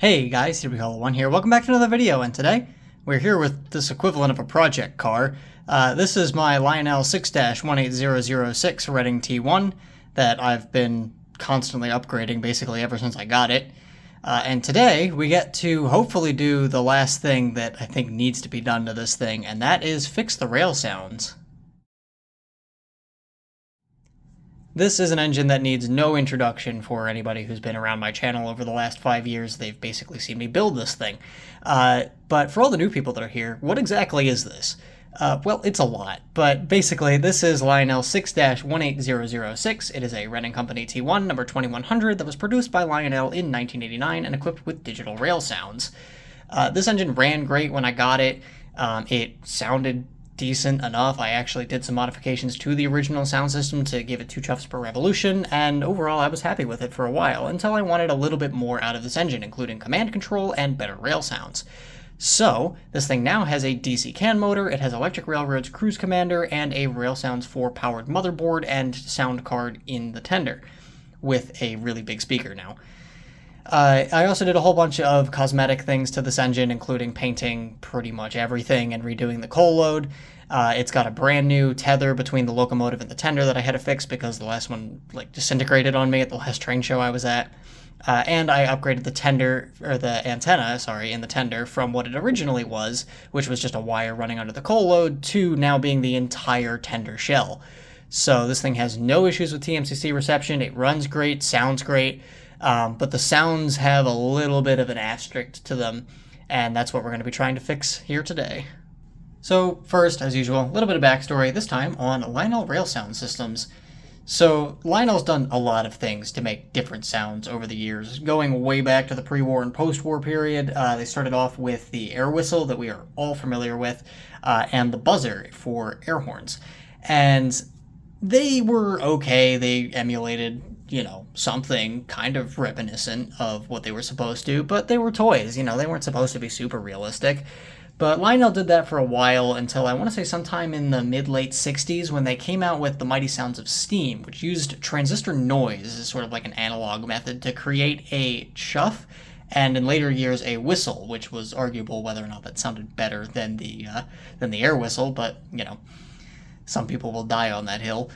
Hey guys, here we go, one here. Welcome back to another video, and today we're here with this equivalent of a project car. This is my Lionel 6-18006 Reading T1 that I've been constantly upgrading basically ever since I got it. And today we get to hopefully do the last thing that I think needs to be done to this thing, and that is fix the rail sounds. This is an engine that needs no introduction for anybody who's been around my channel over the last 5 years. They've basically seen me build this thing. But for all the new people that are here, what exactly is this? Well, it's a lot, but basically this is Lionel 6-18006. It is a Reading Company T1 number 2100 that was produced by Lionel in 1989 and equipped with digital rail sounds. This engine ran great when I got it. It sounded decent enough. I actually did some modifications to the original sound system to give it 2 chuffs per revolution, and overall I was happy with it for a while, until I wanted a little bit more out of this engine, including command control and better rail sounds. So, this thing now has a DC CAN motor, it has Electric Railroad's Cruise Commander, and a RailSounds 4 powered motherboard and sound card in the tender, with a really big speaker now. I also did a whole bunch of cosmetic things to this engine, including painting pretty much everything and redoing the coal load. It's got a brand new tether between the locomotive and the tender that I had to fix because the last one disintegrated on me at the last train show I was at. And I upgraded the tender, or the antenna, sorry, in the tender from what it originally was, which was just a wire running under the coal load, to now being the entire tender shell. So this thing has no issues with TMCC reception. It runs great, sounds great. But the sounds have a little bit of an asterisk to them, and that's what we're going to be trying to fix here today. So first, as usual, a little bit of backstory, this time on Lionel rail sound systems. So Lionel's done a lot of things to make different sounds over the years, going way back to the pre-war and post-war period. They started off with the air whistle that we are all familiar with, and the buzzer for air horns. And they were okay, they emulated something kind of reminiscent of what they were supposed to, but they were toys, they weren't supposed to be super realistic. But Lionel did that for a while until I want to say sometime in the mid-late 60s when they came out with the Mighty Sounds of Steam, which used transistor noise as sort of like an analog method to create a chuff, and in later years a whistle, which was arguable whether or not that sounded better than the air whistle, but some people will die on that hill.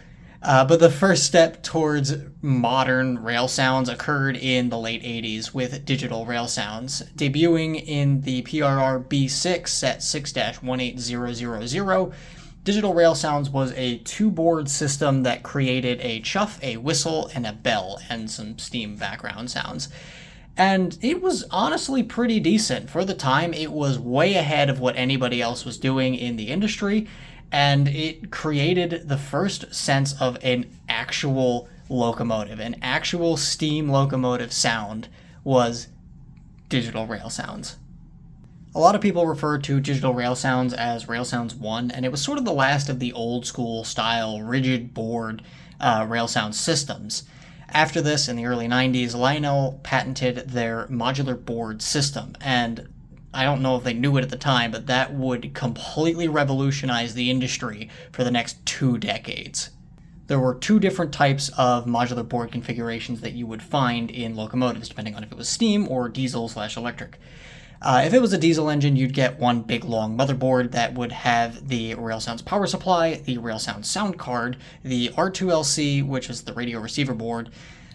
But the first step towards modern rail sounds occurred in the late 80s with digital rail sounds, debuting in the PRR B6 at 6-18000. Digital rail sounds was a 2-board system that created a chuff, a whistle, and a bell, and some steam background sounds. And it was honestly pretty decent. For the time, it was way ahead of what anybody else was doing in the industry, and it created the first sense of an actual locomotive. An actual steam locomotive sound was digital rail sounds. A lot of people refer to digital rail sounds as Rail Sounds 1, and it was sort of the last of the old school style rigid board rail sound systems. After this, in the early 90s, Lionel patented their modular board system, and I don't know if they knew it at the time, but that would completely revolutionize the industry for the next 2 decades. There were 2 different types of modular board configurations that you would find in locomotives, depending on if it was steam or diesel/electric. If it was a diesel engine, you'd get one big long motherboard that would have the RailSounds power supply, the RailSounds sound card, the R2LC, which is the radio receiver board,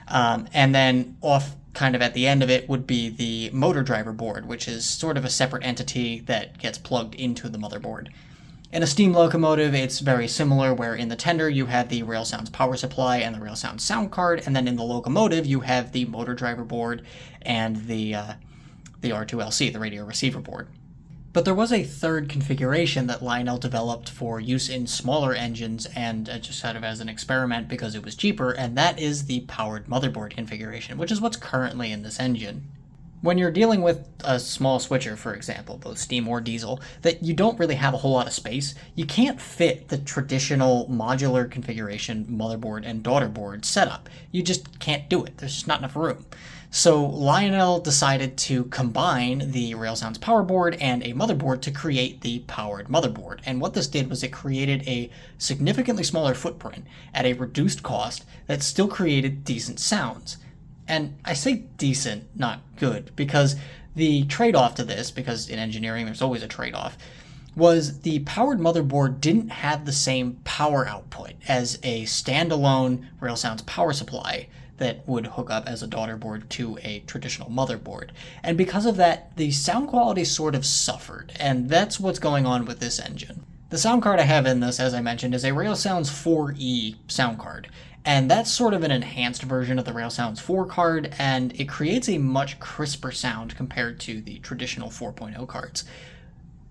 and then off kind of at the end of it would be the motor driver board, which is sort of a separate entity that gets plugged into the motherboard. In a steam locomotive, it's very similar, where in the tender you have the RailSounds power supply and the RailSounds sound card, and then in the locomotive you have the motor driver board and the R2LC, the radio receiver board. But there was a third configuration that Lionel developed for use in smaller engines and just sort of as an experiment because it was cheaper, and that is the powered motherboard configuration, which is what's currently in this engine. When you're dealing with a small switcher, for example, both steam or diesel, that you don't really have a whole lot of space, you can't fit the traditional modular configuration motherboard and daughterboard setup. You just can't do it. There's just not enough room. So Lionel decided to combine the RailSounds power board and a motherboard to create the powered motherboard. And what this did was it created a significantly smaller footprint at a reduced cost that still created decent sounds. And I say decent, not good, because the trade-off to this, because in engineering there's always a trade-off, was the powered motherboard didn't have the same power output as a standalone RailSounds power supply that would hook up as a daughter board to a traditional motherboard. And because of that, the sound quality sort of suffered, and that's what's going on with this engine. The sound card I have in this, as I mentioned, is a RailSounds 4E sound card, and that's sort of an enhanced version of the RailSounds 4 card, and it creates a much crisper sound compared to the traditional 4.0 cards.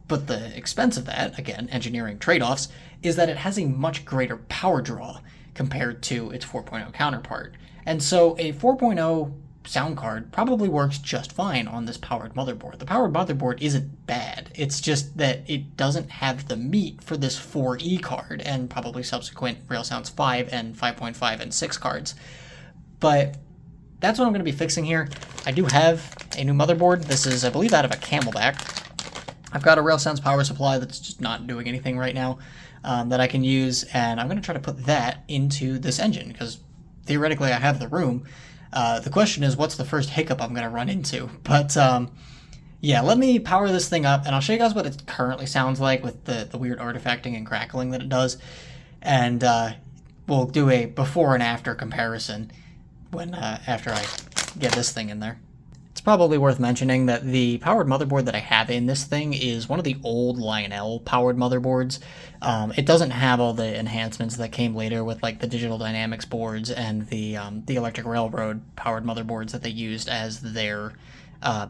But the expense of that, again, engineering trade-offs, is that it has a much greater power draw compared to its 4.0 counterpart. And so a 4.0 sound card probably works just fine on this powered motherboard. The powered motherboard isn't bad. It's just that it doesn't have the meat for this 4E card and probably subsequent RailSounds 5 and 5.5 and 6 cards. But that's what I'm going to be fixing here. I do have a new motherboard. This is, I believe, out of a Camelback. I've got a RailSounds power supply that's just not doing anything right now that I can use, and I'm going to try to put that into this engine, because theoretically I have the room. The question is, what's the first hiccup I'm going to run into? But yeah, let me power this thing up, and I'll show you guys what it currently sounds like with the weird artifacting and crackling that it does, and we'll do a before and after comparison when after I get this thing in there. It's probably worth mentioning that the powered motherboard that I have in this thing is one of the old Lionel powered motherboards. It doesn't have all the enhancements that came later with like the digital dynamics boards and the Electric Railroad powered motherboards that they used as their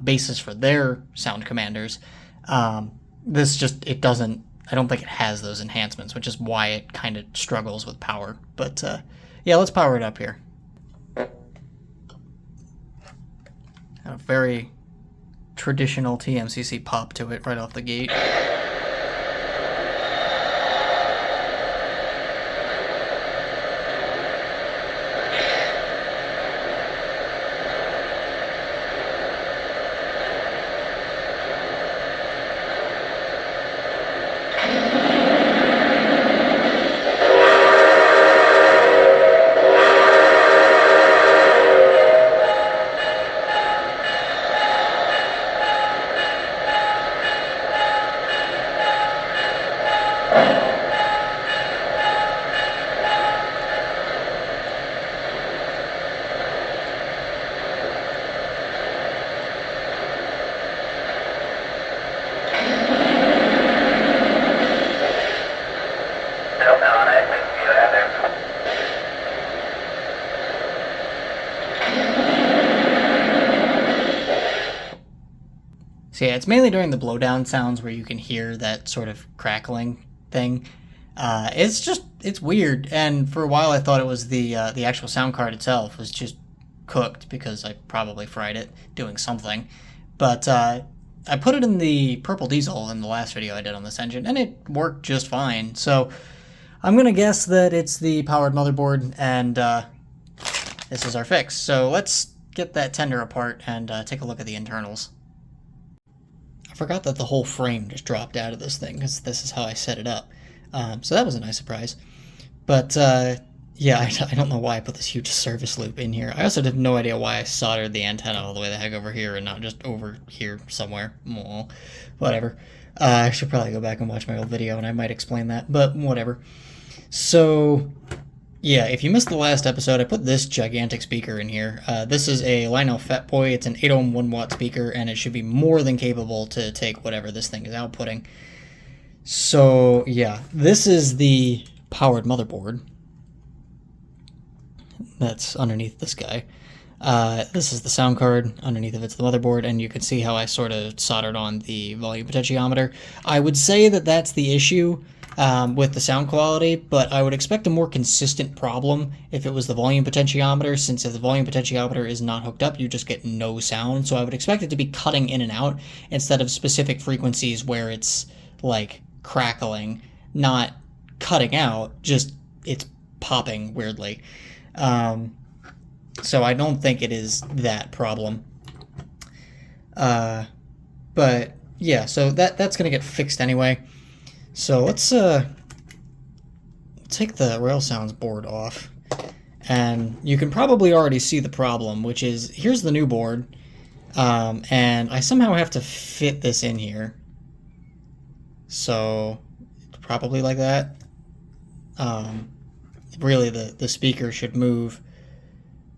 basis for their sound commanders. This just, it doesn't, I don't think it has those enhancements, which is why it kind of struggles with power. But yeah, let's power it up here. A very traditional TMCC pop to it right off the gate. So yeah, it's mainly during the blowdown sounds where you can hear that sort of crackling thing. It's weird, and for a while I thought it was the actual sound card itself was just cooked because I probably fried it doing something. But I put it in the purple diesel in the last video I did on this engine, and it worked just fine. So I'm gonna guess that it's the powered motherboard, and this is our fix. So let's get that tender apart and take a look at the internals. I forgot that the whole frame just dropped out of this thing because this is how I set it up. So that was a nice surprise. But yeah, I don't know why I put this huge service loop in here. I also have no idea why I soldered the antenna all the way the heck over here and not just over here somewhere. Well, whatever. I should probably go back and watch my old video and I might explain that, but whatever. So yeah, if you missed the last episode, I put this gigantic speaker in here. This is a Lionel Fatboy. It's an 8 ohm 1 watt speaker, and it should be more than capable to take whatever this thing is outputting. So yeah, this is the powered motherboard that's underneath this guy. This is the sound card. Underneath of it's the motherboard, and you can see how I sort of soldered on the volume potentiometer. I would say that that's the issue with the sound quality, but I would expect a more consistent problem if it was the volume potentiometer, since if the volume potentiometer is not hooked up, you just get no sound. So I would expect it to be cutting in and out instead of specific frequencies where it's like crackling, not cutting out, just it's popping weirdly. So I don't think it is that problem. But yeah, so that's gonna get fixed anyway. So let's take the RailSounds board off, and you can probably already see the problem, which is here's the new board, And I somehow have to fit this in here. So probably like that. Really the speaker should move,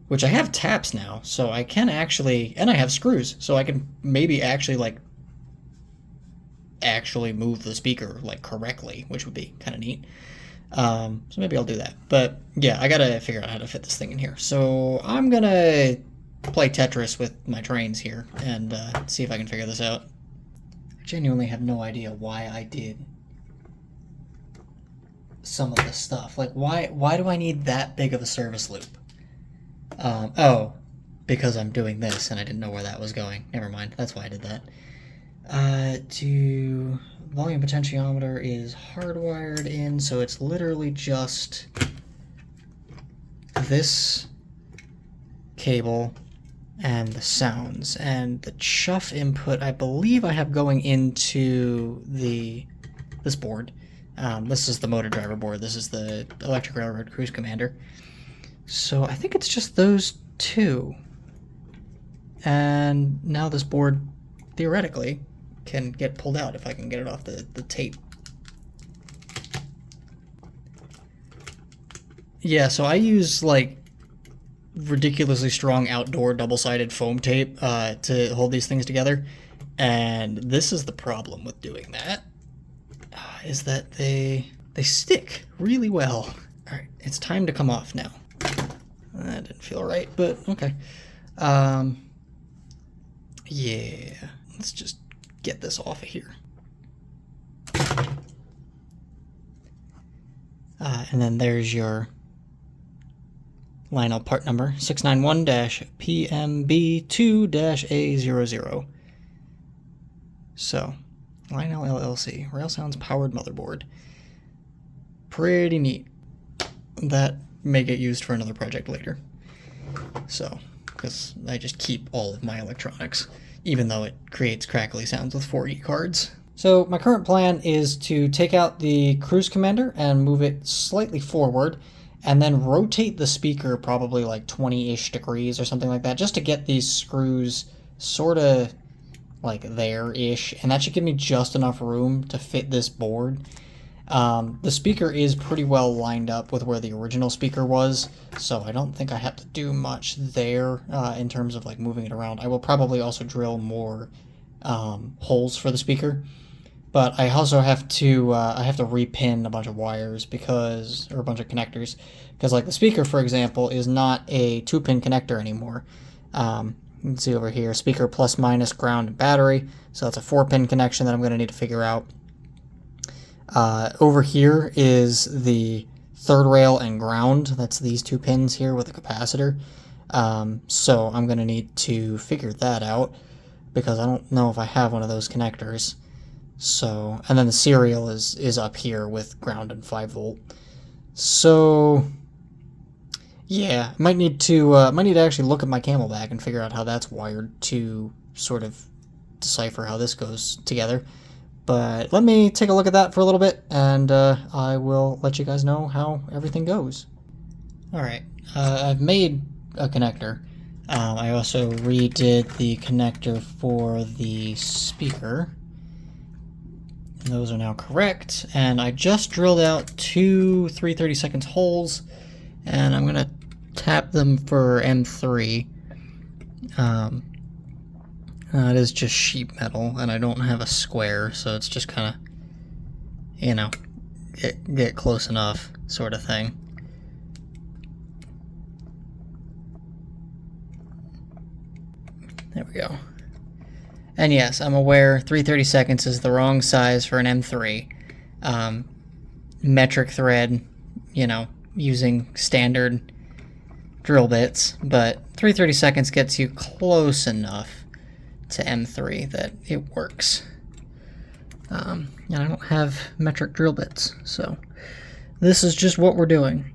which I have taps now, so I can actually, and I have screws, so I can maybe actually actually move the speaker correctly, which would be kind of neat. So maybe I'll do that. But yeah, I gotta figure out how to fit this thing in here. So I'm gonna play Tetris with my trains here and see if I can figure this out. I genuinely have no idea why I did some of this stuff. Why do I need that big of a service loop? Oh, because I'm doing this and I didn't know where that was going. Never mind, that's why I did that. To volume potentiometer is hardwired in, so it's literally just this cable and the sounds. And the chuff input, I believe I have going into this board. This is the motor driver board. This is the Electric Railroad Cruise Commander. So I think it's just those two. And now this board, theoretically, can get pulled out if I can get it off the tape. Yeah, so I use ridiculously strong outdoor double-sided foam tape to hold these things together. And this is the problem with doing that. Is that they stick really well. Alright, it's time to come off now. That didn't feel right, but okay. Yeah, let's just get this off of here. And then there's your Lionel part number, 691-PMB2-A00. So, Lionel LLC, Rail Sounds powered motherboard. Pretty neat. That may get used for another project later. So, because I just keep all of my electronics, even though it creates crackly sounds with 4E cards. So my current plan is to take out the Cruise Commander and move it slightly forward, and then rotate the speaker probably 20-ish degrees or something like that, just to get these screws sort of there-ish, and that should give me just enough room to fit this board. The speaker is pretty well lined up with where the original speaker was, so I don't think I have to do much there in terms of moving it around. I will probably also drill more holes for the speaker, but I also have to repin a bunch of wires or a bunch of connectors, because the speaker, for example, is not a 2-pin connector anymore. You can see over here, speaker plus minus ground and battery. So that's a 4-pin connection that I'm going to need to figure out. Over here is the third rail and ground. That's these 2 pins here with a capacitor. So I'm going to need to figure that out because I don't know if I have one of those connectors. So, and then the serial is up here with ground and 5-volt. So yeah, might need to actually look at my Camelback and figure out how that's wired to sort of decipher how this goes together. But let me take a look at that for a little bit, and I will let you guys know how everything goes. Alright, I've made a connector. I also redid the connector for the speaker. Those are now correct, and I just drilled out 2 3/32 holes, and I'm going to tap them for M3. It is just sheet metal, and I don't have a square, so it's just kind of, get close enough sort of thing. There we go. And yes, I'm aware 3/32 is the wrong size for an M3. Metric thread, using standard drill bits, but 3/32 gets you close enough to M3 that it works. And I don't have metric drill bits, so this is just what we're doing.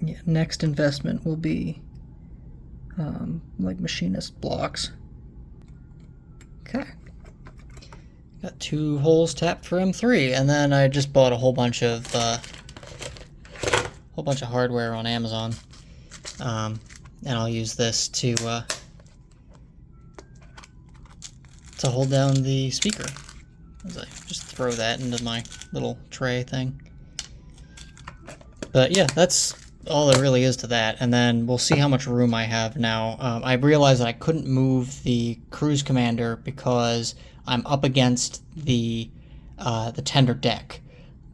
Yeah, next investment will be machinist blocks. Okay. Got 2 holes tapped for M3, and then I just bought a whole bunch of hardware on Amazon, and I'll use this to to hold down the speaker. As I just throw that into my little tray thing. But yeah, that's all there really is to that. And then we'll see how much room I have now. I realized that I couldn't move the cruise commander because I'm up against the tender deck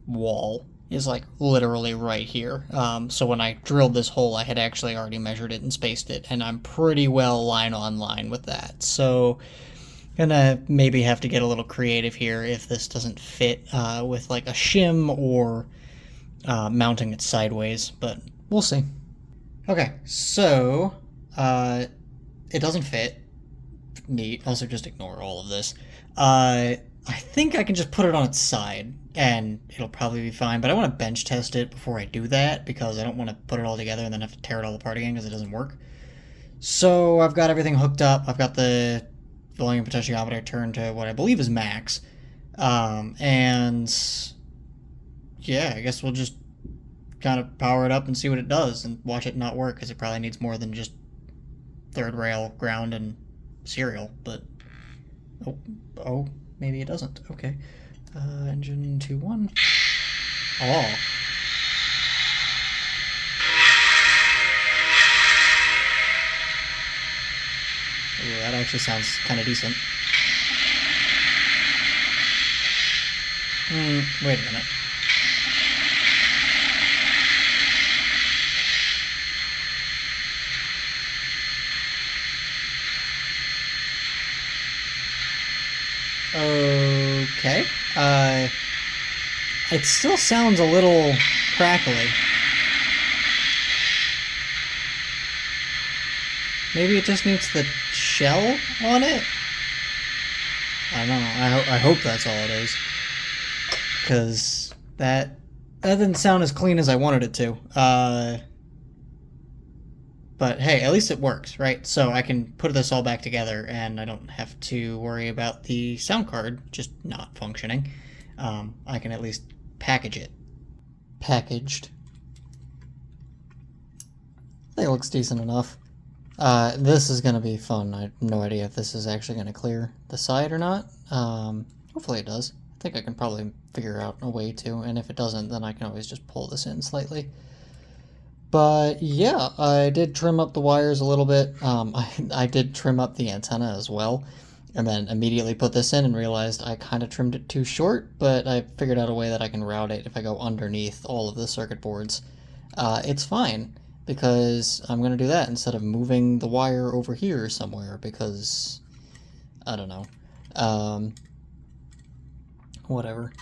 wall is like literally right here. So when I drilled this hole, I had actually already measured it and spaced it, and I'm pretty well line on line with that. So gonna maybe have to get a little creative here if this doesn't fit with like a shim or mounting it sideways, but we'll see. Okay, so it doesn't fit. Neat. Also, just ignore all of this. I think I can just put it on its side and it'll probably be fine, but I want to bench test it before I do that because I don't want to put it all together and then have to tear it all apart again because it doesn't work. So I've got everything hooked up. I've got the volume potentiometer turned to what I believe is max. And yeah, I guess we'll just kind of power it up and see what it does and watch it not work because it probably needs more than just third rail, ground, and serial. But oh, maybe it doesn't. Okay. Engine 2-1. Oh. Ooh, that actually sounds kind of decent. Wait a minute. Okay. It still sounds a little crackly. Maybe it just needs the shell on it? I don't know. I hope that's all it is. Because that didn't sound as clean as I wanted it to. But hey, at least it works, right? So I can put this all back together and I don't have to worry about the sound card just not functioning. I can at least package it. Packaged. I think it looks decent enough. This is going to be fun. I have no idea if this is actually going to clear the side or not. Hopefully it does. I think I can probably figure out a way to, and if it doesn't, then I can always just pull this in slightly. But yeah, I did trim up the wires a little bit. I did trim up the antenna as well, and then immediately put this in and realized I kind of trimmed it too short, but I figured out a way that I can route it if I go underneath all of the circuit boards. It's fine, because I'm going to do that instead of moving the wire over here somewhere, because, I don't know. Whatever.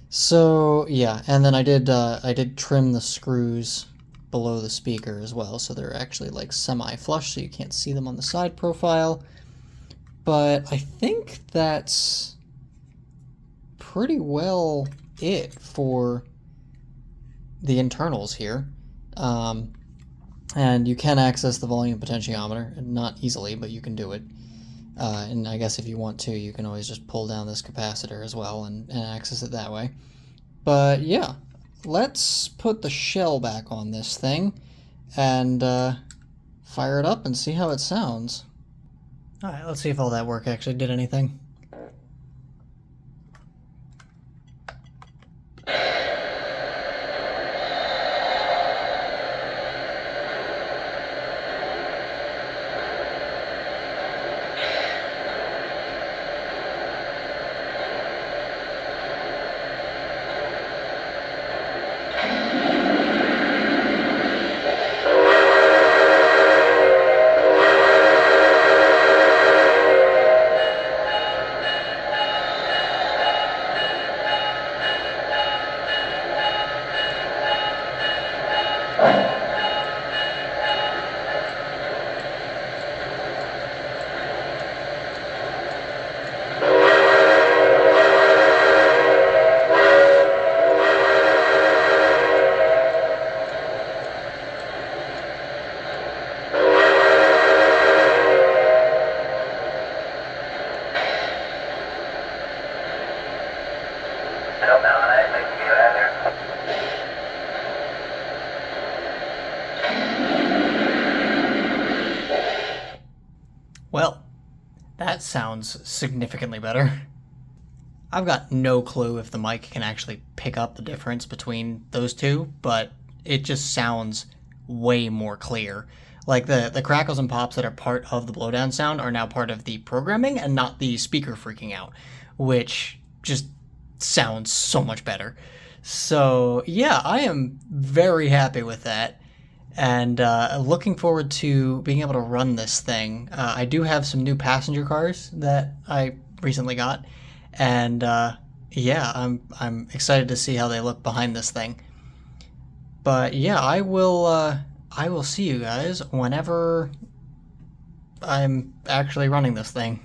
So, yeah, and then I did trim the screws below the speaker as well, so they're actually like semi-flush, so you can't see them on the side profile. But I think that's pretty well it for the internals here. And you can access the volume potentiometer, not easily, but you can do it. And I guess if you want to, you can always just pull down this capacitor as well and access it that way. But yeah, let's put the shell back on this thing and fire it up and see how it sounds. Alright, let's see if all that work actually did anything. sounds significantly better. I've got no clue if the mic can actually pick up the difference between those two, but it just sounds way more clear. Like the crackles and pops that are part of the blowdown sound are now part of the programming and not the speaker freaking out, which just sounds so much better. So yeah, I am very happy with that, and looking forward to being able to run this thing. I do have some new passenger cars that I recently got, and yeah, I'm excited to see how they look behind this thing. But yeah, I will see you guys whenever I'm actually running this thing.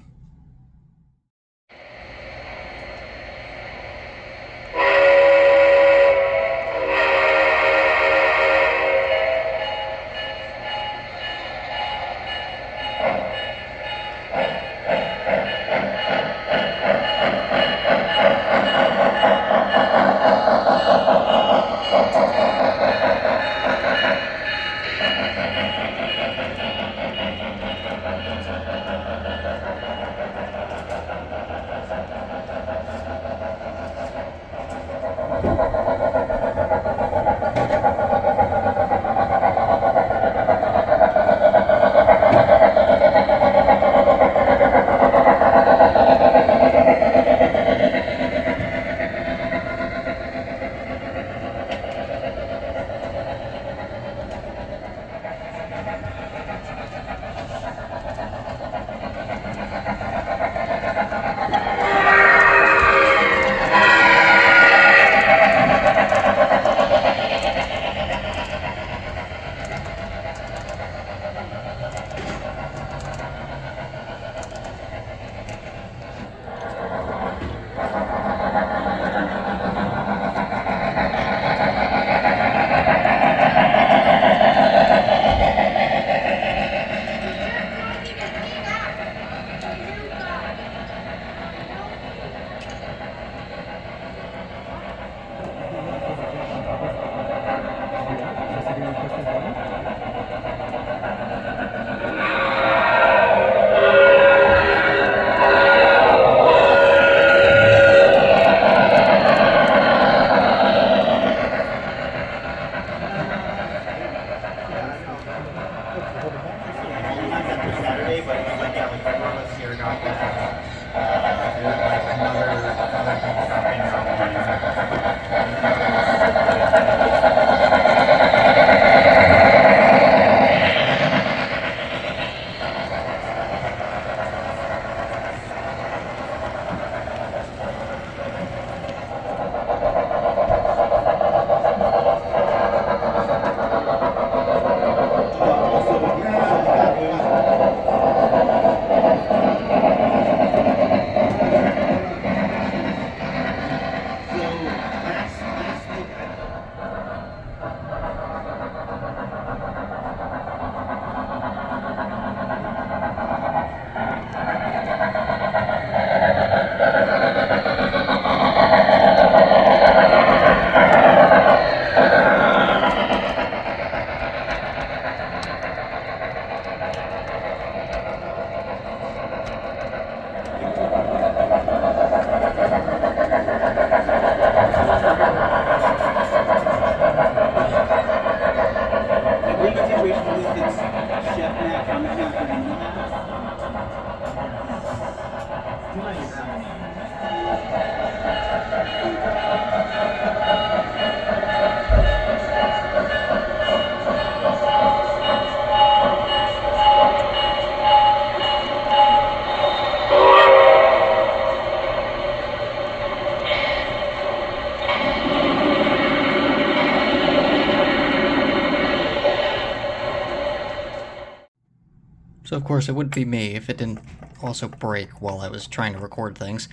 So of course it wouldn't be me if it didn't also break while I was trying to record things.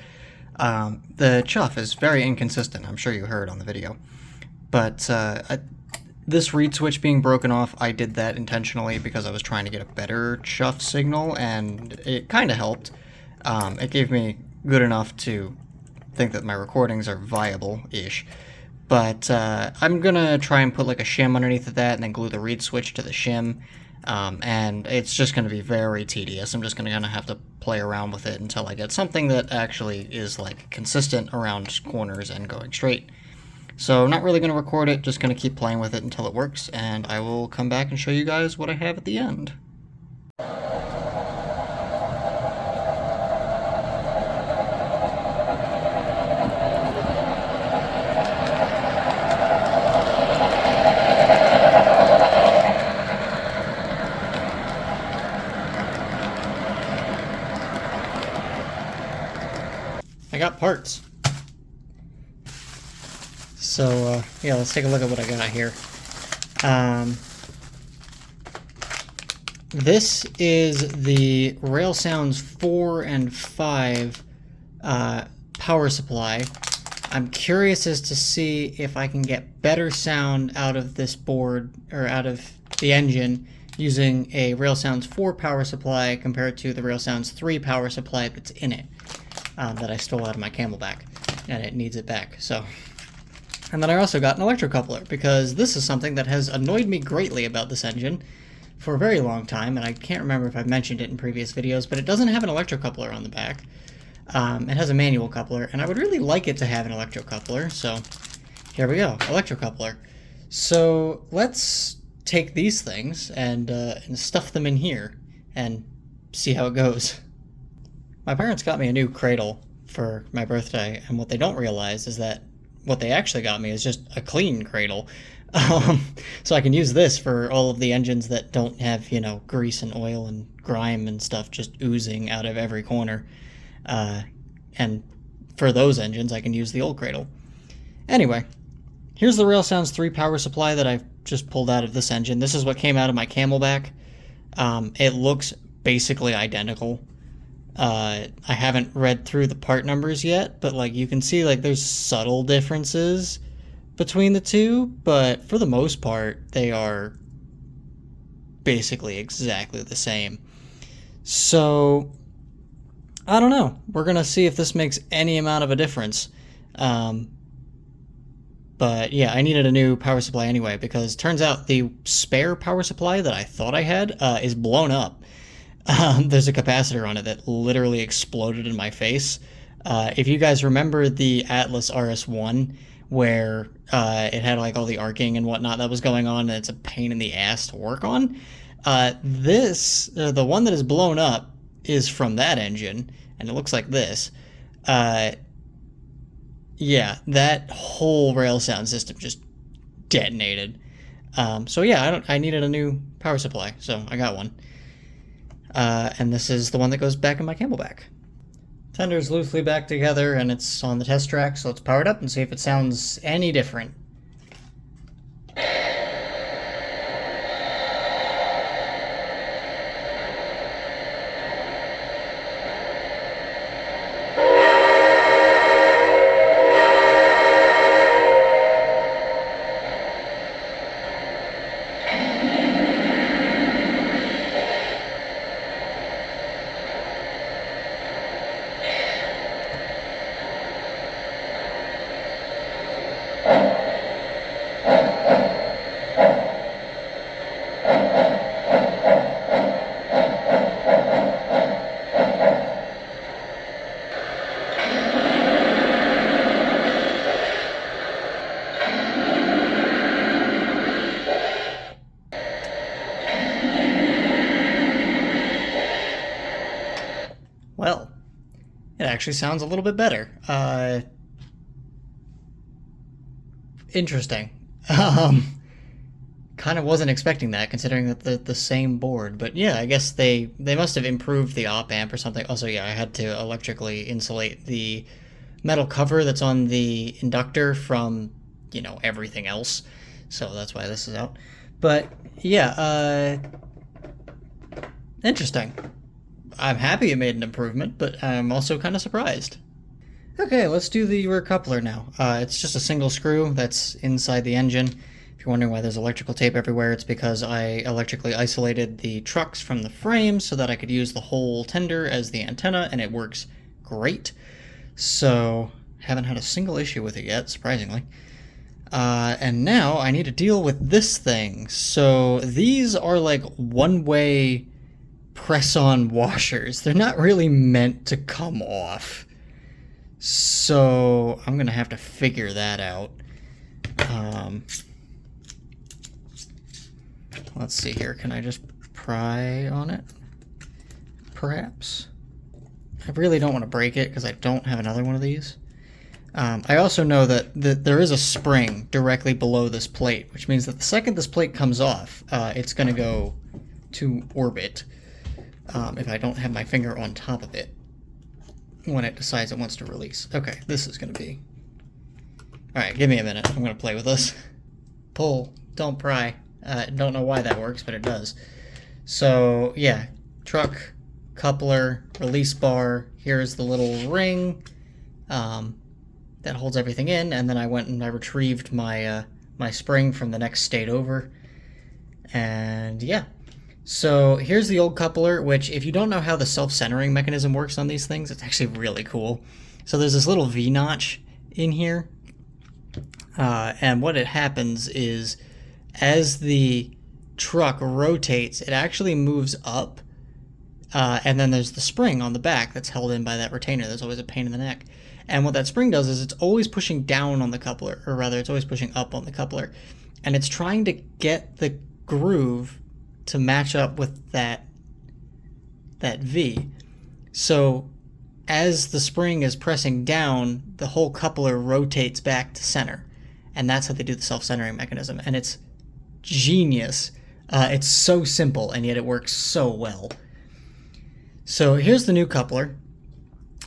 The chuff is very inconsistent, I'm sure you heard on the video. But this reed switch being broken off, I did that intentionally because I was trying to get a better chuff signal, and it kind of helped. It gave me good enough to think that my recordings are viable-ish. But I'm gonna try and put like a shim underneath of that and then glue the reed switch to the shim. And it's just going to be very tedious. I'm just going to kind of have to play around with it until I get something that actually is like consistent around corners and going straight. So I'm not really going to record it, just going to keep playing with it until it works, and I will come back and show you guys what I have at the end. I got parts. So, yeah, let's take a look at what I got here. This is the RailSounds 4 and 5 power supply. I'm curious as to see if I can get better sound out of this board, or out of the engine, using a RailSounds 4 power supply compared to the RailSounds 3 power supply that's in it. That I stole out of my Camelback, and it needs it back, so. And then I also got an electrocoupler, because this is something that has annoyed me greatly about this engine for a very long time, and I can't remember if I've mentioned it in previous videos, but it doesn't have an electrocoupler on the back. It has a manual coupler, and I would really like it to have an electrocoupler, so here we go, electrocoupler. So let's take these things and stuff them in here and see how it goes. My parents got me a new cradle for my birthday, and what they don't realize is that what they actually got me is just a clean cradle. So I can use this for all of the engines that don't have, you know, grease and oil and grime and stuff just oozing out of every corner. And for those engines, I can use the old cradle. Anyway, here's the RailSounds 3 power supply that I've just pulled out of this engine. This is what came out of my Camelback. It looks basically identical. I haven't read through the part numbers yet, but like you can see, like there's subtle differences between the two, but for the most part, they are basically exactly the same. So, I don't know. We're gonna see if this makes any amount of a difference. But yeah, I needed a new power supply anyway, because turns out the spare power supply that I thought I had is blown up. There's a capacitor on it that literally exploded in my face. If you guys remember the Atlas RS1, where it had like all the arcing and whatnot that was going on, and it's a pain in the ass to work on, the one that is blown up is from that engine, and it looks like this. Yeah, that whole RailSound system just detonated. So yeah, I needed a new power supply, so I got one. And this is the one that goes back in my Camelback. Tender's loosely back together, and it's on the test track, so let's power it up and see if it sounds any different. Well, it actually sounds a little bit better. Interesting. Kind of wasn't expecting that, considering that the same board. But yeah, I guess they must have improved the op amp or something. Also, yeah, I had to electrically insulate the metal cover that's on the inductor from, you know, everything else. So that's why this is out. But yeah, interesting. I'm happy it made an improvement, but I'm also kind of surprised. Okay, let's do the rear coupler now. It's just a single screw that's inside the engine. If you're wondering why there's electrical tape everywhere, it's because I electrically isolated the trucks from the frame so that I could use the whole tender as the antenna, and it works great. So, haven't had a single issue with it yet, surprisingly. And now I need to deal with this thing. So these are like one-way press-on washers. They're not really meant to come off. So I'm gonna have to figure that out. Let's see here. Can I just pry on it? Perhaps. I really don't want to break it because I don't have another one of these. I also know that there is a spring directly below this plate, which means that the second this plate comes off, it's going to go to orbit if I don't have my finger on top of it when it decides it wants to release. Okay, this is going to be... Alright, give me a minute. I'm going to play with this. Pull. Don't pry. Don't know why that works, but it does. So, yeah. Truck, coupler, release bar. Here's the little ring that holds everything in. And then I went and I retrieved my, my spring from the next state over. And, yeah. So, here's the old coupler, which, if you don't know how the self-centering mechanism works on these things, it's actually really cool. So, there's this little V-notch in here. And what it happens is, as the truck rotates, it actually moves up, and then there's the spring on the back that's held in by that retainer. There's always a pain in the neck. And what that spring does is it's always pushing down on the coupler, or rather, it's always pushing up on the coupler. And it's trying to get the groove to match up with that V. So, as the spring is pressing down, the whole coupler rotates back to center. And that's how they do the self-centering mechanism. And it's genius. It's so simple, and yet it works so well. So here's the new coupler.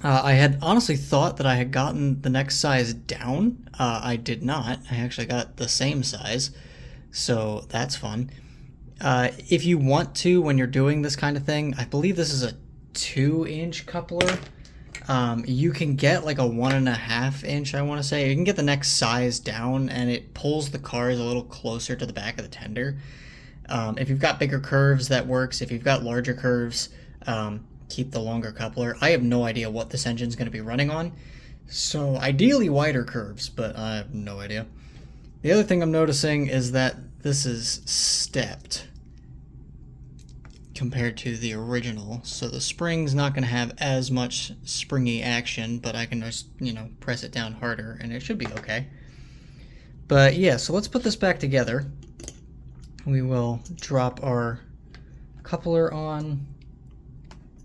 I had honestly thought that I had gotten the next size down. I did not. I actually got the same size. So that's fun. If you want to, when you're doing this kind of thing, I believe this is a 2-inch coupler. You can get like a 1.5 inch, I want to say. You can get the next size down, and it pulls the cars a little closer to the back of the tender. If you've got bigger curves, that works. If you've got larger curves, keep the longer coupler. I have no idea what this engine's going to be running on. So ideally wider curves, but I have no idea. The other thing I'm noticing is that this is stepped compared to the original, so the spring's not going to have as much springy action, but I can just, you know, press it down harder and it should be okay. But yeah, so let's put this back together. We will drop our coupler on,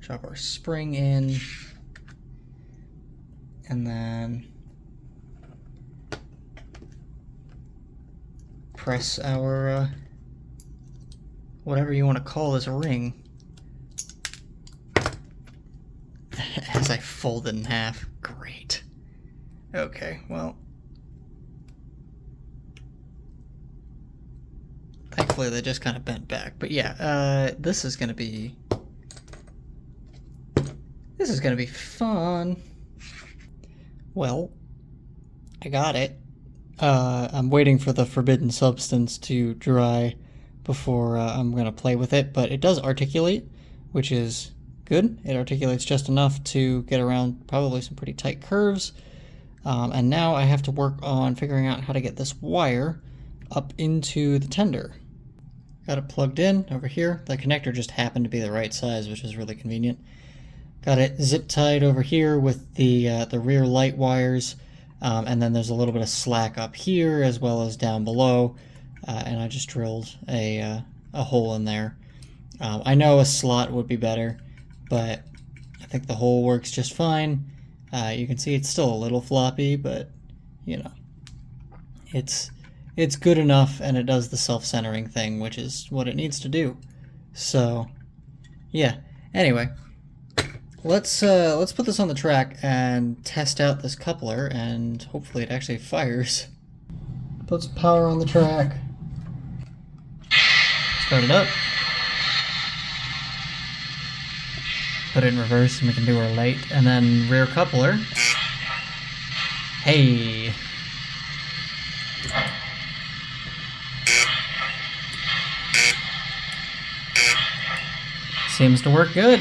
drop our spring in, and then press our whatever you want to call this ring as I fold it in half. Great. Okay, well, thankfully they just kind of bent back. But yeah, this is gonna be fun. Well, I got it. I'm waiting for the forbidden substance to dry before I'm going to play with it, but it does articulate, which is good. It articulates just enough to get around probably some pretty tight curves. And now I have to work on figuring out how to get this wire up into the tender. Got it plugged in over here. The connector just happened to be the right size, which is really convenient. Got it zip tied over here with the rear light wires. And then there's a little bit of slack up here as well as down below, and I just drilled a hole in there. I know a slot would be better, but I think the hole works just fine. You can see it's still a little floppy, but you know, it's good enough, and it does the self-centering thing, which is what it needs to do. So yeah, anyway, let's put this on the track and test out this coupler, and hopefully it actually fires. Put some power on the track. Start it up. Put it in reverse and we can do our light. And then rear coupler. Hey. Seems to work good.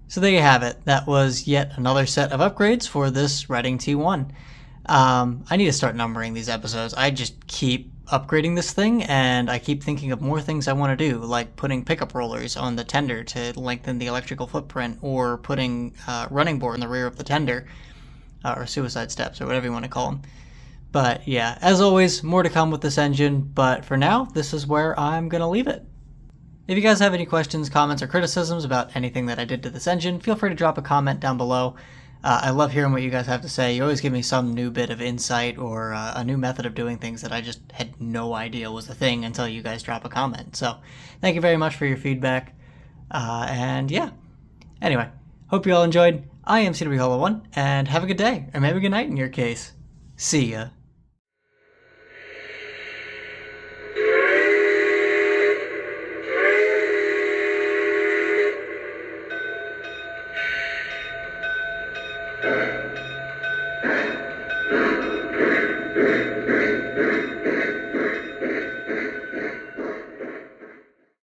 So there you have it. That was yet another set of upgrades for this Redding T1. I need to start numbering these episodes. I just keep upgrading this thing, and I keep thinking of more things I want to do, like putting pickup rollers on the tender to lengthen the electrical footprint, or putting running board in the rear of the tender, or suicide steps, or whatever you want to call them. But yeah, as always, more to come with this engine, but for now, this is where I'm going to leave it. If you guys have any questions, comments, or criticisms about anything that I did to this engine, feel free to drop a comment down below. I love hearing what you guys have to say. You always give me some new bit of insight or a new method of doing things that I just had no idea was a thing until you guys drop a comment. So thank you very much for your feedback. And yeah, anyway, hope you all enjoyed. I am CW Hollow One, and have a good day, or maybe good night in your case. See ya.